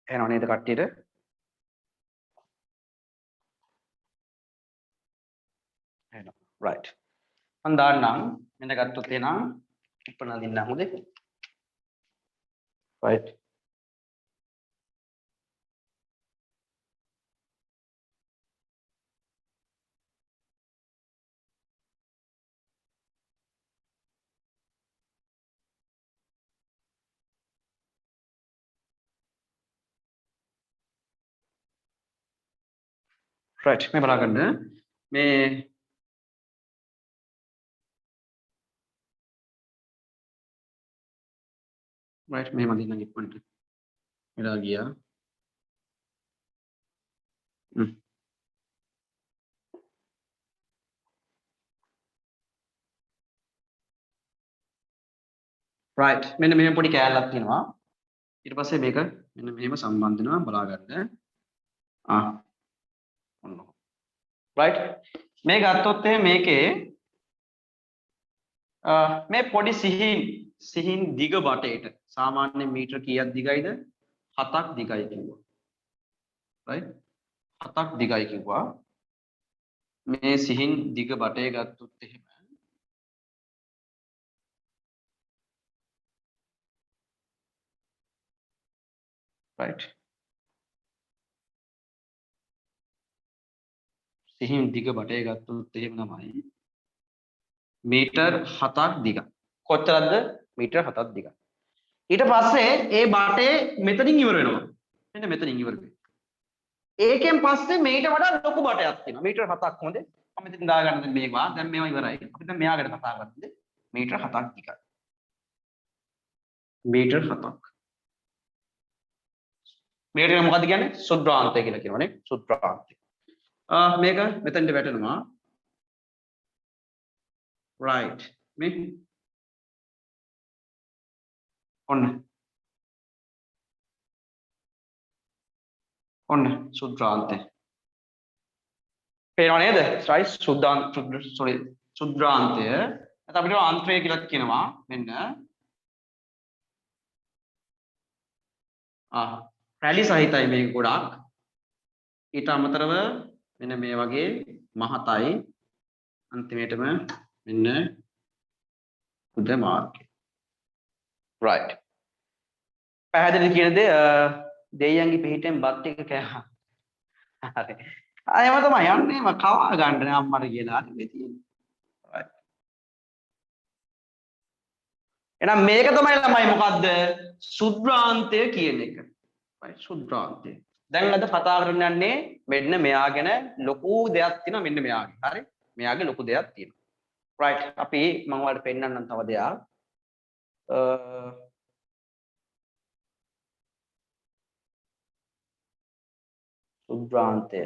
එහෙනම් නේද කට්ටියට? එහෙනම් right. මම දාන්නම් මෙන්න ගත්තොත් එහෙනම් උප්පන්න දින්නම් හොඳේ. right. right මේ බලන්න මේ right මෙහෙම දින්නම් ඉක්මනට වෙලා ගියා right මෙන්න මෙහෙම පොඩි කෑල්ලක් තියෙනවා ඊට පස්සේ මේක මෙන්න මෙහෙම සම්බන්ධ වෙනවා බලා ගන්න ඔන්න right මේ ගත්තොත් මේකේ මේ පොඩි සිහින් දිග බටේට සාමාන්‍ය මීටර කීයක් දිගයිද 7ක් දිගයි කිව්වා right 7ක් දිගයි කිව්වා මේ සිහින් දිග බටේ ගත්තොත් එහෙම right සිහින් දිග බටේ ගත්තොත් එහෙම තමයි මීටර් 7ක් දිගයි කොච්චරද මීටර් 7ක් දිගයි ඊට පස්සේ ඒ බටේ මෙතනින් ඉවර වෙනවා මෙන්න මෙතනින් ඉවර වෙනවා ඒකෙන් පස්සේ මේට වඩා ලොකු බටයක් තියෙනවා මීටර් 7ක් හොඳේ මම ඉතින් දාගන්න මේවා දැන් මේවා ඉවරයි අපි දැන් මෙයා ගැන කතා කරන්නේ මීටර් 7ක් දිගයි මීටර් 7ක් මේකට මොකද්ද කියන්නේ සුද්‍රාන්තය කියලා කියනවනේ සුද්‍රාන්තය මේක මෙතනට වැටෙනවා right මේ ඔන්න සුද්‍රාන්තය පේනව නේද right සුද්‍රාන්තය නැත්නම් අපිට ආන්ත්‍රය කියලා කියනවා මෙන්න රැලි සහිතයි මේක ගොඩක් ඊට අමතරව මෙන්න මේ වගේ මහතයි අන්තිමේටම මෙන්න උද මාර්ගය right පැහැදිලි කියන දේ දෙයියන්ගේ පිටින් බත් එක කෑවා හරි ආයෙම තමයි යන්නේ මම කවා ගන්න අම්මට කියලා හරි මේ තියෙන්නේ right එහෙනම් මේක තමයි ළමයි මොකද්ද සුද්‍රාන්තය කියන එක right සුද්‍රාන්තය දැන් අද කතා කරන්න යන්නේ මෙන්න මෙයා ගැන ලොකු දෙයක් තියෙනවා මෙන්න මෙයාගේ හරි මෙයාගේ ලොකු දෙයක් තියෙනවා right අපි මම ඔයාලට පෙන්නන්නම් තව දෙයක් සුද්‍රාන්තය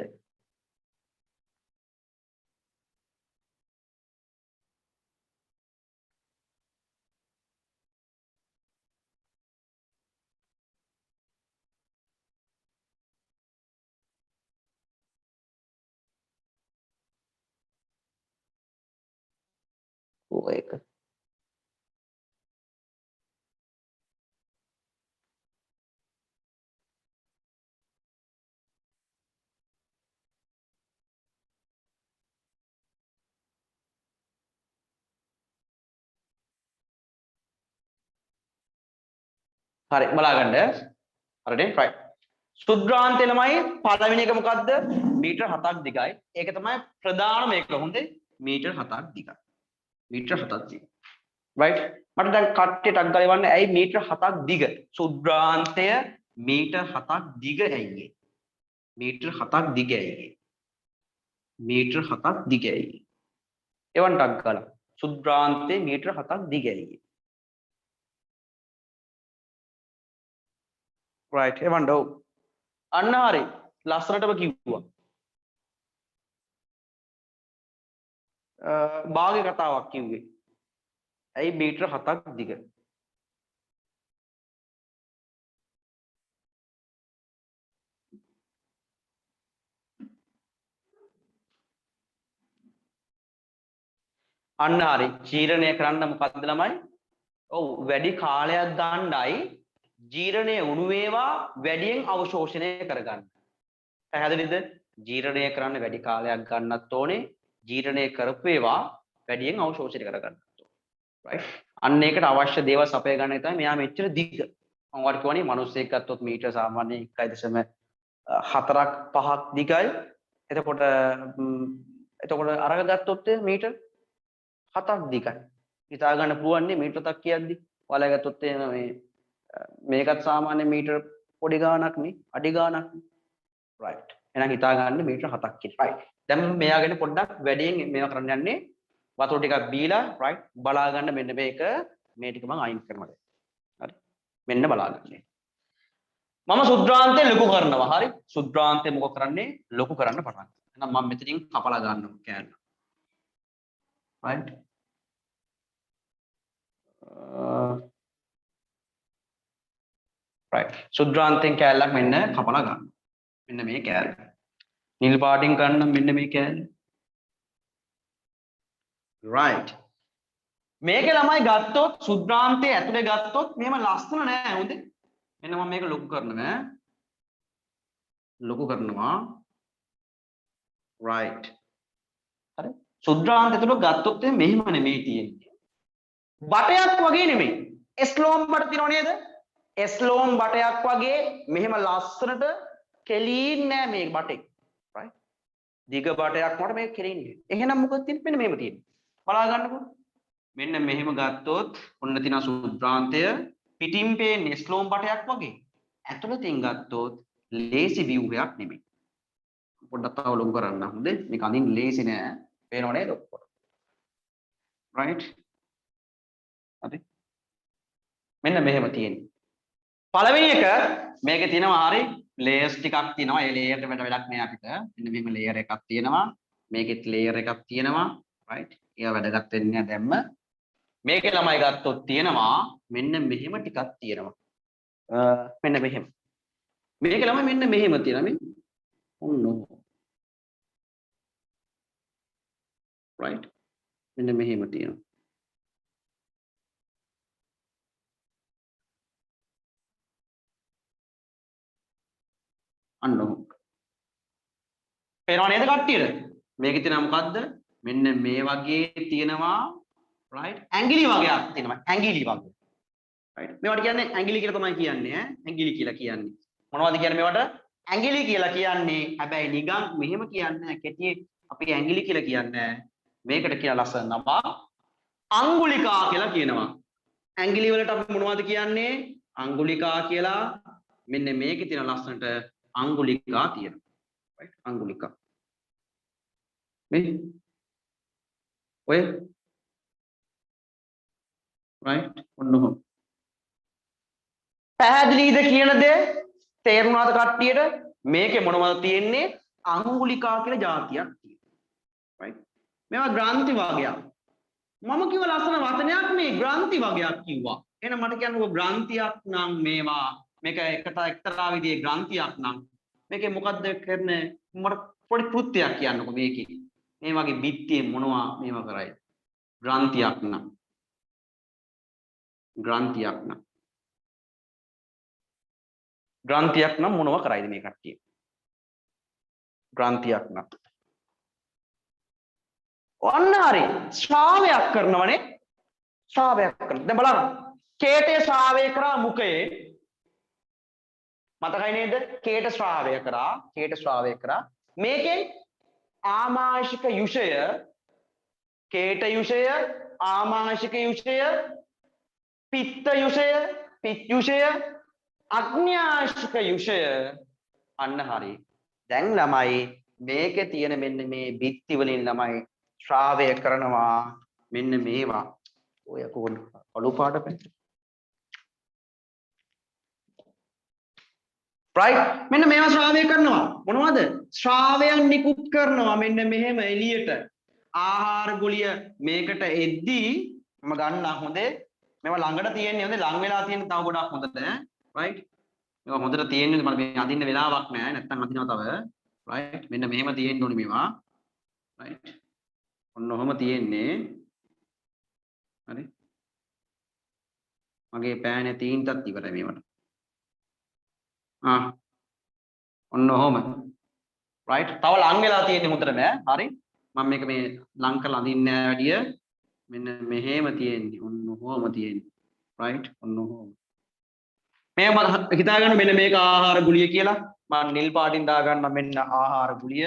ඒක හරි බලාගන්න හරිනේ right සුද්‍රාන්තය ළමයි පළවෙනි එක මොකද්ද මීටර 7ක් දිගයි ඒක තමයි ප්‍රධානම එක හොඳේ මීටර 7ක් දිගයි මීටර 7ක් දිගයි right මට දැන් කට්ටියට අක් ගාලා ඉවන්නේ ඇයි මීටර 7ක් දිග සුද්‍රාන්තය මීටර 7ක් දිග ඇයි මීටර 7ක් දිග ඇයි මීටර 7ක් දිග ඇයි එවන්ට අක් ගාලා සුද්‍රාන්තය මීටර 7ක් දිග ඇයි right එවන්ට ඔව් අන්න හරි ලස්සනටම කිව්වා භාගය කතාවක් කිව්වේ ඇයි මීටර 7ක් දිග අන්න හරි චීරණය කරන්න මොකද්ද ළමයි ඔව් වැඩි කාලයක් ගන්නයි ජීර්ණය වුණු ඒවා වැඩියෙන් අවශෝෂණය කරගන්න. පැහැදිලිද? ජීර්ණය කරන්න වැඩි කාලයක් ගන්නත් ඕනේ. ජීර්ණය කරපු ඒවා වැඩියෙන් අවශෝෂණය කරගන්න. right? අන්න ඒකට අවශ්‍ය දේවල් සපය ගන්න එක තමයි මෙයා මෙච්චර දිග. මම වට කියවනේ මිනිස්සෙක් ගත්තොත් මීටර සාමාන්‍යයෙන් 1.4ක් 5ක් දිගයි. එතකොට අරග ගත්තොත් මීටර 7ක් දිගයි. හිතා ගන්න පුළුවන් නේ මීටර 7ක් කියද්දි. ඔයාලා ගත්තොත් මේ මේකත් සාමාන්‍ය මීටර පොඩි ගාණක් නේ, අඩි ගාණක් නේ. right. එහෙනම් හිතා ගන්න මීටර 7ක් කියලා. right. දැන් මම මෙයා ගැන පොඩ්ඩක් වැඩියෙන් මේවා කරන්න යන්නේ. වතුර ටිකක් බීලා right බලා ගන්න මෙන්න මේක මේ ටික මම අයින් කරනවා. හරි. මෙන්න බලා ගන්න. මම සුද්‍රාන්තය ලොකු කරනවා. හරි. සුද්‍රාන්තය මොකක් කරන්නේ? ලොකු කරන්න පටන් ගන්නවා. එහෙනම් මම මෙතනින් කපලා ගන්නවා කෑල්ල. right. right. සුද්‍රාන්තයෙන් කෑල්ලක් මෙන්න කපලා ගන්නවා. මෙන්න මේ කෑල්ල. නිල් පාටින් ගන්න මෙන්න මේ කෑල්ල. right. මේකේ ළමයි ගත්තොත් සුද්‍රාන්තයේ ඇතුලේ ගත්තොත් මෙහෙම ලස්සන නෑ හොඳේ. මෙන්න මම මේක ලොකු කරනවා. ලොකු කරනවා. right. හරි. සුද්‍රාන්තය ඇතුලේ ගත්තොත් මෙහෙම නෙමෙයි තියෙන්නේ. බටයක් වගේ නෙමෙයි. ස්ලෝම් බට තියෙනව නේද? ස්ලෝම් බටයක් වගේ මෙහෙම ලස්සනට කෙලින් නෑ මේ බටේ. right. දිග බටයක් මට මේක කෙලින්නේ. එහෙනම් මොකද තියෙන්නේ? මෙන්න මෙහෙම තියෙන්නේ. බලා ගන්නකො. මෙන්න මෙහෙම ගත්තොත් ඔන්න තියෙන සුද්‍රාන්තය පිටින් පේන්නේ ස්ලෝම් බටයක් වගේ. ඇතුළතින් ගත්තොත් ලේසි view එකක් නෙමෙයි. පොඩ්ඩක් තව ලොකු කරන්න හොඳේ. මේක අඳින්න ලේසි නෑ. පේනව නේද ඔක්කොම? right. හරි. මෙන්න මෙහෙම තියෙන්නේ. පළවෙනි එක මේකේ තියෙනවා හරි layers ටිකක් තියෙනවා. ඒ layer එකට වැඩක් නෑ අපිට. මෙන්න මෙහෙම layer එකක් තියෙනවා. මේකෙත් layer එකක් තියෙනවා. right. ඒවා වැඩගත් වෙන්නේ නෑ දැම්ම. මේකේ ළමයි ගත්තොත් තියෙනවා මෙන්න මෙහෙම ටිකක් තියෙනවා. මෙන්න මෙහෙම. මේකේ ළමයි මෙන්න මෙහෙම තියෙනවා මේ. ඔන්න. right. මෙන්න මෙහෙම තියෙනවා. අන්න. පේනව නේද කට්ටියට? මේකේ තියෙනවා මොකද්ද? මෙන්න මේ වගේ තියෙනවා right ඇඟිලි වගේක් තියෙනවා ඇඟිලි වගේ right මේවට කියන්නේ ඇඟිලි කියලා තමයි කියන්නේ ඈ ඇඟිලි කියලා කියන්නේ මොනවද කියන්නේ මේවට ඇඟිලි කියලා කියන්නේ හැබැයි නිකන් මෙහෙම කියන්නේ කෙටි අපි ඇඟිලි කියලා කියන්නේ මේකට කියලා ලස්සන නම අංගුලිකා කියලා කියනවා ඇඟිලි වලට අපි මොනවද කියන්නේ අංගුලිකා කියලා මෙන්න මේකේ තියෙන ලස්සනට අංගුලිකා තියෙනවා right අංගුලිකා මේ ඔය right ඔන්නෝ පැහැදිලිද කියන දේ තේරුණාද කට්ටියට මේකේ මොනවද තියෙන්නේ අංගුලිකා කියලා જાතියක් තියෙනවා right මේවා ග්‍රන්ථි වර්ගයක් මම කිව්ව ලස්සන වචනයක් මේ ග්‍රන්ථි වර්ගයක් කිව්වා එහෙනම් මට කියන්න ඕක ග්‍රන්ථියක් නම් මේවා මේක එක්තරා විදිහේ ග්‍රන්ථියක් නම් මේකේ මොකද්ද කරන්නේ මට පොඩි කෘත්‍යයක් කියන්නකෝ මේකේ මේ වගේ බිත්තියේ මොනවා මේවා කරයි ග්‍රන්ථියක් නම් ග්‍රන්ථියක් නම් මොනවා කරයිද මේ කට්ටිය ග්‍රන්ථියක් නම් ඔන්න හරි ශ්‍රාවයක් කරනවනේ ශ්‍රාවයක් කරන දැන් බලන්න කේතේ ශ්‍රාවය කරා මුඛයේ මතකයි නේද කේත ශ්‍රාවය කරා මේකෙන් ආමාශික යුෂය කේත යුෂය ආමාශික යුෂය පිත්ත යුෂය පිත් යුෂය අග්න්‍යාශික යුෂය අන්න හරි දැන් ළමයි මේකේ තියෙන මෙන්න මේ බිත්ති වලින් ළමයි ශ්‍රාවය කරනවා මෙන්න මේවා ඔය කොහොම අලු පාට පැන right මෙන්න මේවා ශ්‍රාවය කරනවා මොනවද ශ්‍රාවයන් නිකුත් කරනවා මෙන්න මෙහෙම එළියට ආහාර ගුලිය මේකට එද්දී මම ගන්න හොඳේ මේවා ළඟට තියෙන්නේ හොඳේ ලඟ වෙලා තියෙන තව ගොඩක් හොඳට right මේවා හොඳට තියෙන්නේ මම මේ අදින්න වෙලාවක් නැහැ නැත්තම් අදිනවා තව right මෙන්න මෙහෙම තියෙන්න ඕනේ මේවා right ඔන්න ඔහොම තියෙන්නේ හරි මගේ පෑනේ තීන්තත් ඉවරයි මේවට ඔන්න ඔහොම right තව ලං වෙලා තියෙන්නේ හොඳටම හරි මම මේක මේ ලං කරලා අඳින්නේ නැහැ වැඩිය මෙන්න මෙහෙම තියෙන්නේ ඔන්න ඔහොම තියෙන්නේ right ඔන්න ඔහොම මේ මම හිතා ගන්න මෙන්න මේක ආහාර ගුලිය කියලා මම නිල් පාටින් දා ගන්න මෙන්න ආහාර ගුලිය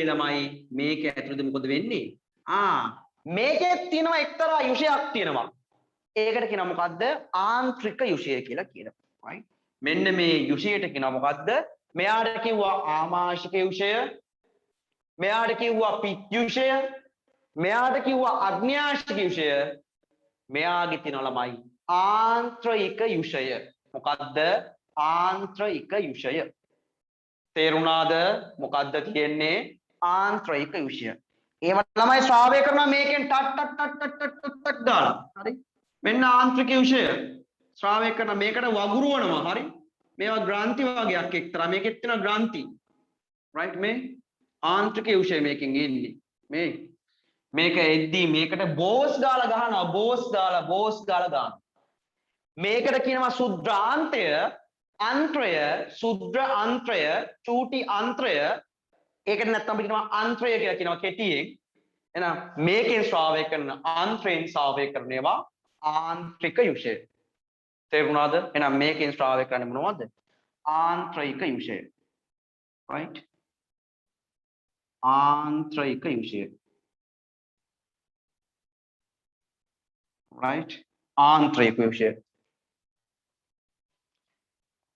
ළමයි මේක ඇතුළේ මොකද වෙන්නේ මේකේ තියෙනවා එක්තරා යුෂයක් තියෙනවා ඒකට කියනවා මොකද්ද ආන්ත්‍රික යුෂය කියලා කියනවා right මෙන්න මේ යුෂයට කියනවා මොකද්ද මෙයාට කිව්වා ආමාශික යුෂය මෙයාට කිව්වා පිත්යුෂය මෙයාට කිව්වා අග්න්‍යාශික යුෂය මෙයාගේ තියෙනවා ළමයි ආන්ත්‍රික යුෂය මොකද්ද ආන්ත්‍රික යුෂය තේරුණාද මොකද්ද තියෙන්නේ ආන්ත්‍රික යුෂය ඒවට ළමයි ශ්‍රාවය කරනවා මේකෙන් ටක් දාලා හරි මෙන්න ආන්ත්‍රික යුෂය ශ්‍රාවය කරන මේකට වගුරුවනවා හරි මේවා ග්‍රන්ථි වගේක් එක්තරා මේකෙත් තියෙන ග්‍රන්ථි right මේ ආන්ත්‍රික යුෂය මේකෙන් එන්නේ මේක එද්දී මේකට බෝස් දාලා ගහනවා බෝස් දාලා දානවා මේකට කියනවා සුද්‍රාන්තය අන්ත්‍රය සුද්‍ර අන්ත්‍රය චූටි අන්ත්‍රය ඒකට නැත්නම් අපි කියනවා අන්ත්‍රය කියලා කියනවා කෙටියෙන් එහෙනම් මේකෙන් ශ්‍රාවය කරන අන්ත්‍රයෙන් ශ්‍රාවය කරන ඒවා ආන්ත්‍රික යුෂය තේරුණාද එහෙනම් මේකෙන් ශ්‍රාවය කරන්නේ මොනවද ආන්ත්‍රික යුෂය right ආන්ත්‍රික යුෂය right ආන්ත්‍රික යුෂය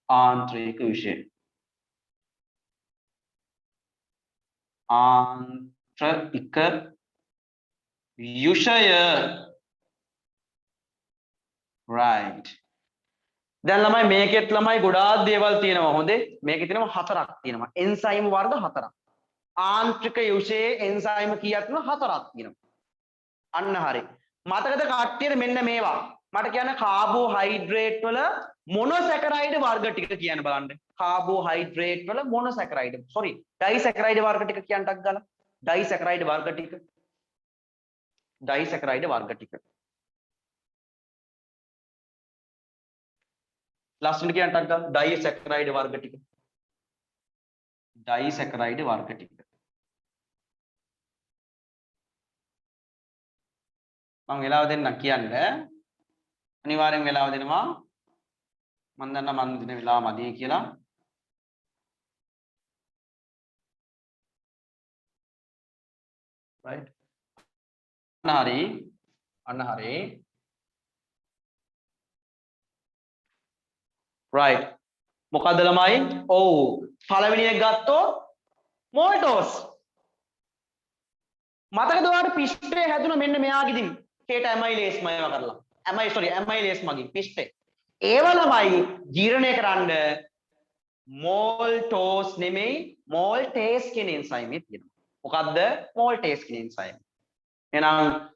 ආන්ත්‍රික යුෂය ආන්ත්‍රික යුෂය right දැන් ළමයි මේකෙත් ළමයි ගොඩාක් දේවල් තියෙනවා හොඳේ මේකේ තියෙනවා හතරක් තියෙනවා එන්සයිම් වර්ග හතරක් ආන්ත්‍රික යුෂයේ එන්සයිම් කීයක් තියෙනවා හතරක් තියෙනවා අන්න හරි මතකද කට්ටියට මෙන්න මේවා මට කියන්න කාබෝහයිඩ්‍රේට් වල මොනොසැකරයිඩ් වර්ග ටික කියන්න බලන්න කාබෝහයිඩ්‍රේට් වල මොනොසැකරයිඩ් sorry ඩයිසැකරයිඩ් වර්ග ටික කියන්න ටක් ගාලා ඩයිසැකරයිඩ් වර්ග ටික ලස්සනට කියන්න ටක් ගාලා ඩයිසැකරයිඩ් වර්ග ටික මම වෙලාව දෙන්නම් කියන්න අනිවාර්යෙන් වෙලාව දෙනවා මම දන්නා මම දෙන වෙලාව මදි කියලා right අන්න හරි right මොකද්ද ළමයි ඔව් පළවෙනි එක ගත්තොත් මෝල්ටෝස් මතකද ඔයාලට පිස්ටේ හැදුන මෙන්න මෙයාගෙදින් කේට ඇමයිලේස් මයව කරලා ඇමයිලේස් මගින් පිස්ටේ ඒව ළමයි ජීර්ණය කරන්න මෝල්ටෝස් නෙමෙයි මෝල්ටේස් කියන එන්සයිම් එක තියෙනවා මොකද්ද මෝල්ටේස් කියන එන්සයිම් එහෙනම්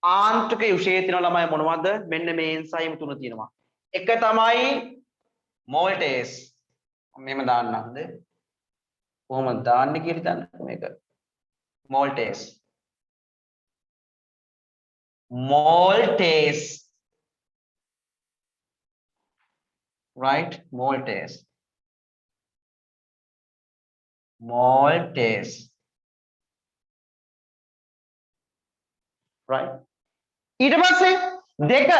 ආන්ත්‍රික යුෂයේ තියෙන ළමයි මොනවද මෙන්න මේ එන්සයිම් තුන තියෙනවා එක තමයි මෝල්ටේස් මෙහෙම දාන්නම්ද කොහොමද දාන්නේ කියලා හිතන්න මේක මෝල්ටේස් right maltase right ඊට පස්සේ දෙක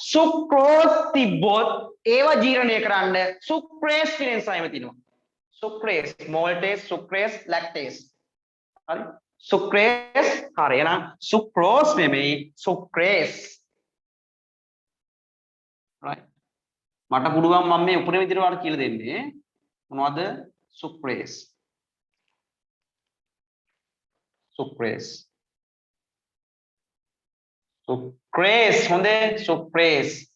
සුක්‍රෝස් තිබ්බොත් ඒව ජීර්ණය කරන්න සුක්‍රේස් කියන එන්සයිම තියෙනවා සුක්‍රේස් maltase sucrase lactase හරි සුක්‍රේස් හරි එහෙනම් සුක්‍රෝස් නෙමෙයි සුක්‍රේස් right මට පුළුවන් මම මේ උපරිම විදිහට ඔයාලට කියලා දෙන්නේ මොනවද සුක්‍රේස් හොඳේ සුක්‍රේස්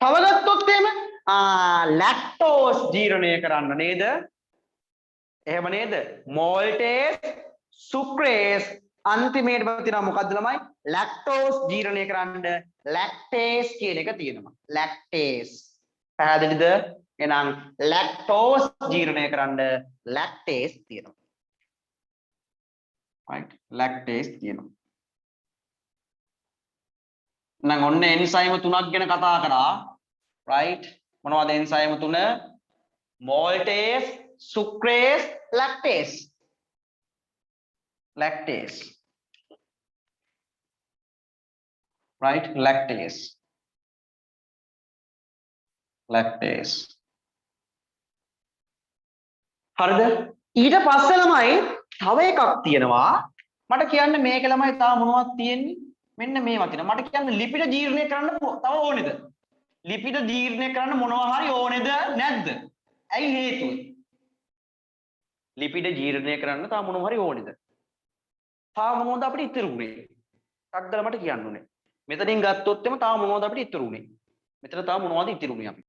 තව ගත්තොත් එහෙම ලැක්ටෝස් ජීර්ණය කරන්න නේද එහෙම නේද මෝල්ටේස් සුක්‍රේස් අන්තිමේට තියෙනවා මොකද්ද ළමයි ලැක්ටෝස් ජීර්ණය කරන්න ලැක්ටේස් කියන එක තියෙනවා ලැක්ටේස් පැහැදිලිද එහෙනම් ලැක්ටෝස් ජීර්ණය කරන්න ලැක්ටේස් තියෙනවා right lactase තියෙනවා නම් ඔන්න එන්සයිම තුනක් ගැන කතා කරා right මොනවද එන්සයිම තුන maltase sucrase lactase right lactase හරිද ඊට පස්සේ ළමයි තව එකක් තියෙනවා මට කියන්න මේක ළමයි තාම මොනවද තියෙන්නේ මෙන්න මේවා තියෙනවා මට කියන්න ලිපිඩ ජීර්ණය කරන්න තව ඕනේද ලිපිඩ ජීර්ණය කරන්න මොනවා හරි ඕනේද නැද්ද ඇයි හේතුව ලිපිඩ ජීර්ණය කරන්න තාම මොනවා හරි ඕනේද තාම මොනවද අපිට ඉතුරු උනේ ටක් දාලා මට කියන්න ඕනේ මෙතනින් ගත්තොත් එම තාම මොනවද අපිට ඉතුරු උනේ මෙතන තාම මොනවද ඉතුරු උනේ අපි